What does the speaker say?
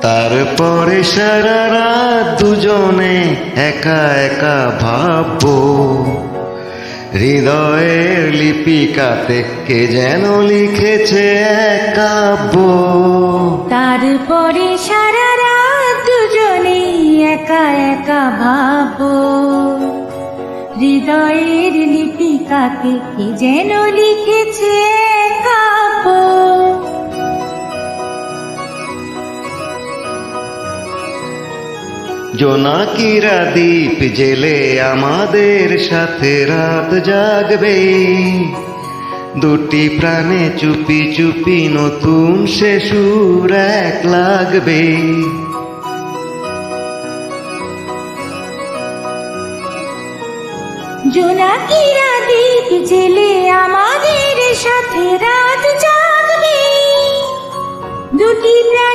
তারপরে সারা রাত দুজনে একা একা ভাববো, হৃদয়ের লিপিকাতে কে যেন লিখেছে এক কাব্য। তারপরে সারা রাত দুজনে একা একা ভাববো, হৃদয়ের লিপিকাকে কে যেন লিখেছে এক কাব্য। জোনাকিরা দ্বীপ জেলে আমাদের সাথে রাত জাগবে, দুটি প্রাণে চুপি চুপি নতুন সে সুর এক লাগবে। জোনাকিরা দ্বীপ জেলে আমাদের সাথে রাত জাগবে, দুটি প্রাণে